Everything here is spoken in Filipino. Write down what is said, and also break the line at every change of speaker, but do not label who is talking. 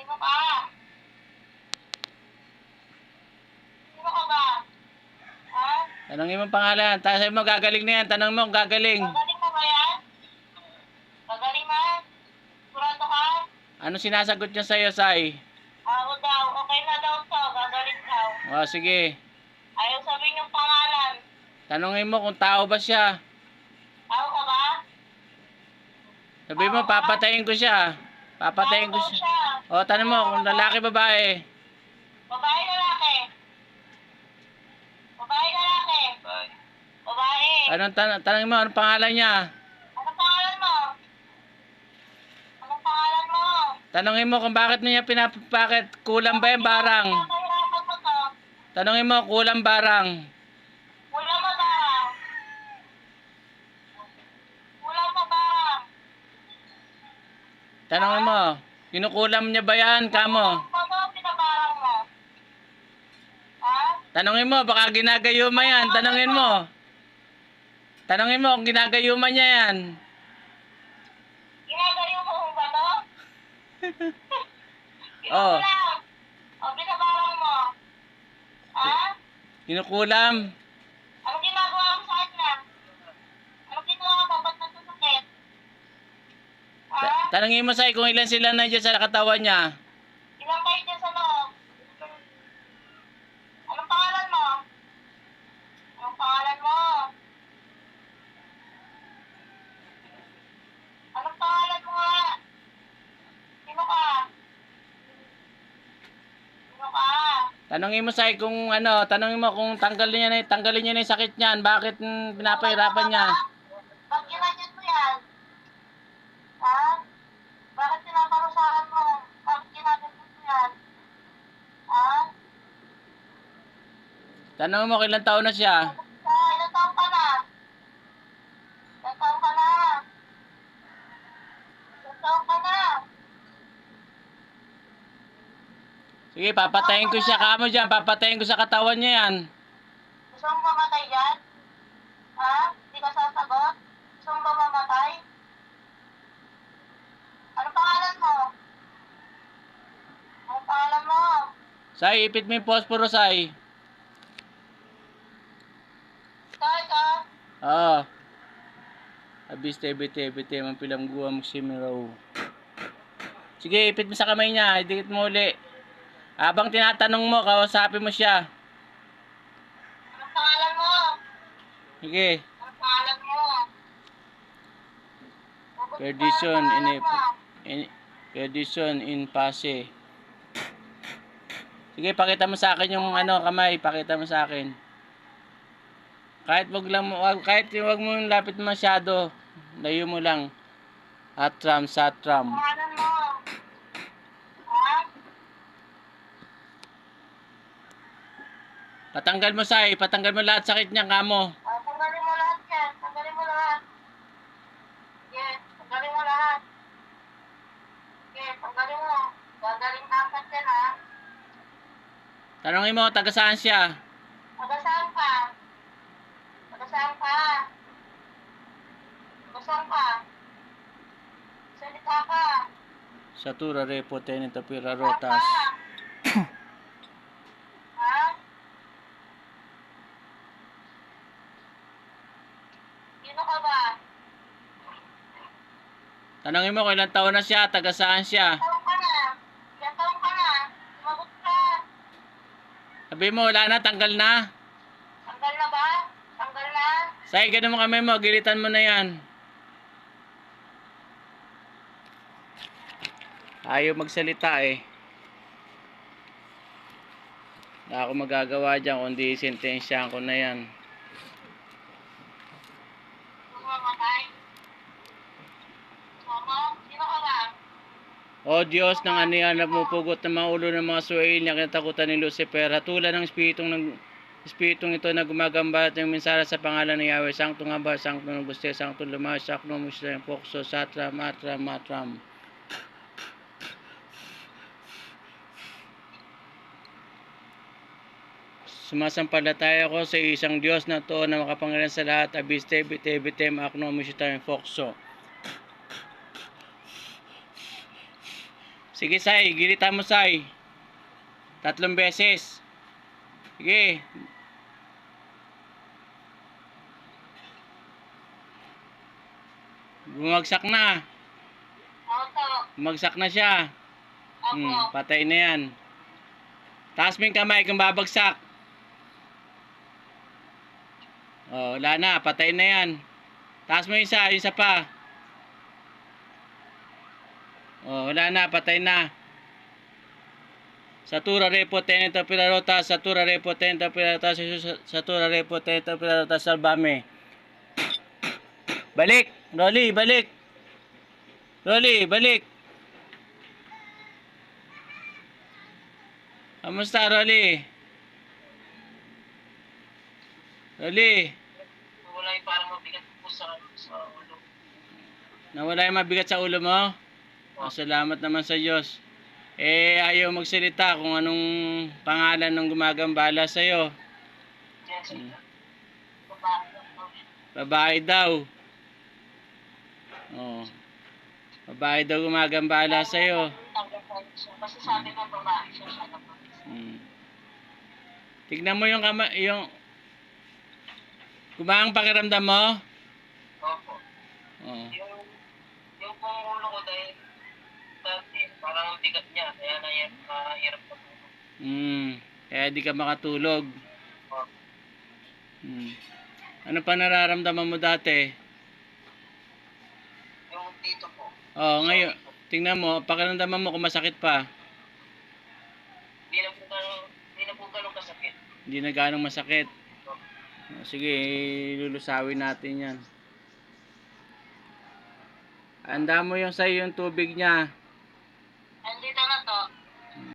Sino ka? Sino ka ba? Ha?
Tanongin mo ang pangalan. Sabi mo, gagaling na yan. Tanong mo kung gagaling.
Gagaling mo ba yan? Gagaling na? Sigurado ka?
Ano sinasagot niya sa'yo, Sai?
Oo daw. Okay na daw to. Gagaling daw.
O, sige.
Ayaw sabihin yung pangalan.
Tanongin mo kung tao ba siya.
Tao ka ba?
Sabi mo, papatayin ko siya. Papatayin ko
Tao daw
siya.
siya.
O, tanong mo kung lalaki, babae.
Babae, lalaki? Babae, lalaki? Babae.
Tanongin mo, anong pangalan niya?
Anong pangalan mo? Anong pangalan mo?
Tanongin mo kung bakit niya bakit kulang ba yung barang.
Pinapahirapan mo to.
Tanongin mo, kulang barang.
Kulang mo ba? Kulang mo ba?
Tanongin mo, kinukulam niya ba yan, kamo?
Ano ang pinabarang mo? Ha?
Tanongin mo, baka ginagayuma yan. Tanongin mo. Tanongin mo kung ginagayuma niya yan.
Ginagaliw mo ba to?
Oh.
Kinukulang. O, pinabarang mo. Ha?
Kinukulam.
Anong ginagawa mo sa kanya? Anong ginawa mo? Ba't nasusakit? Ha?
Tanongin mo sa'yo kung ilan sila na dyan sa katawan niya.
Ilang kayo dyan sa loob? Anong pangalan mo? Anong pangalan mo? Anong pangalan mo nga? Sino ka? Sino ka?
Tanongin mo sa'yo kung ano, tanongin mo kung tanggalin niya na yung sakit niyan. Bakit pinapahirapan niya?
Bakit ginanyan mo yan? Ha? Bakit pinaparusahan mo? Bakit ginanyan mo yan? Ha?
Tanongin mo kung ilang taon na siya.
Ilang taon ka na? Ilang taon ka na? Ilang taon ka na?
Sige, papatayin ko siya kamo dyan. Papatayin ko sa katawan niya yan.
Gusto mo mamatay dyan? Ha? Hindi ka sasagot? Gusto mo ba mamatay? Anong pangalan mo? Anong pangalan mo?
Sai, ipit mo yung posporo, Sai.
Ikaw?
Oo. Abiste, bite, mampilam guwa magsimiraw. Sige, ipit mo sa kamay niya. Idikit mo uli. Habang tinatanong mo, kausapin mo siya.
Anong pangalan mo?
Sige.
Anong pangalan mo?
Perdition
Anong pangalan mo?
Perdition in Pase. Sige, pakita mo sa akin yung ano, kamay. Pakita mo sa akin. Kahit wag mo lapit masyado. Layo mo lang. Atram, satram.
Pangalan mo? Ha?
Patanggal mo, Sai. Patanggal mo lahat sakit niya, kamo.
Tanggalin mo lahat yan. Tanggalin mo lahat. Sige, tanggalin mo lahat. Sige, tanggalin mo. Gagaling dapat yan, ha?
Tanongin mo, taga saan siya?
Taga saan ka? Taga saan ka? Taga saan ka? Salita ka.
Satura repo tenita pira
Saan
rotas.
ka? Ha? Sino ka ba?
Tanongin mo kung ilang taon na siya, taga saan siya.
Taon ka na? Ilan taon ka na? Sumagot ka.
Sabi mo, wala na, tanggal na.
Tanggal na ba? Tanggal na?
Sai, ganun mo kamay mo, gilitan mo na yan. Ayaw magsalita eh. Wala ako magagawa dyan, kundi sentensyahan ko na yan.
Mamatay? Mama, sino ka ba?
O Diyos, ng ano yan, napupugot ng mga ulo ng mga suwail niya, kinatakutan ni Lucifer. Hatulan ng Espiritong ito na gumagambalat ng mensara sa pangalan ng Yahweh. Sanctum Abba, Sanctum Auguste, Sanctum Lumas, Sanctum Muslim, Pokso, Satram, Atram, Matram. Sumasampalataya ko sa isang Diyos na to na makapangyarihan sa lahat. Abiste, bite, bitem, akno, mushitam, Pokso. Sige, Sai. Gilitan mo, Sai. 3 beses. Sige. Bumagsak na.
Opo.
Bumagsak na siya.
Opo.
Patay na yan. Taas mo yung kamay kung babagsak. Oh, wala na. Patay na yan. Taas mo yung isa pa. Oh, wala na. Patay na. Satura repo tenenta pilarota, satura repo tenenta pilarota, satura repo tenenta pilarota, salvame. Balik! Rolly, balik! Rolly, balik! Kamusta, Rolly? Rolly,
Wala yung parang mabigat po sa ulo.
nawala yung mabigat sa ulo mo? Oh, salamat naman sa Diyos. Ayaw magsalita kung anong pangalan ng gumagambala sa'yo.
Yes,
Babae daw. Oh. Babae daw gumagambala sa'yo.
Kasi sabi ko babae siya siya naman.
Tignan mo yung kumaang pakiramdam mo?
Opo.
Oh.
Yung pong ulo ko dahil dati, parang ang bigat niya, kaya nahirap na tulog.
Kaya di ka makatulog.
Opo.
Ano pa nararamdaman mo dati?
Yung dito po.
Oh, ngayon, tingnan mo, pakiramdaman mo kung masakit pa.
Hindi na po ganun kasakit.
Hindi na ganong masakit. Sige, lulusawin natin yan. Anda mo yung sa'yo yung tubig niya.
Andito na to.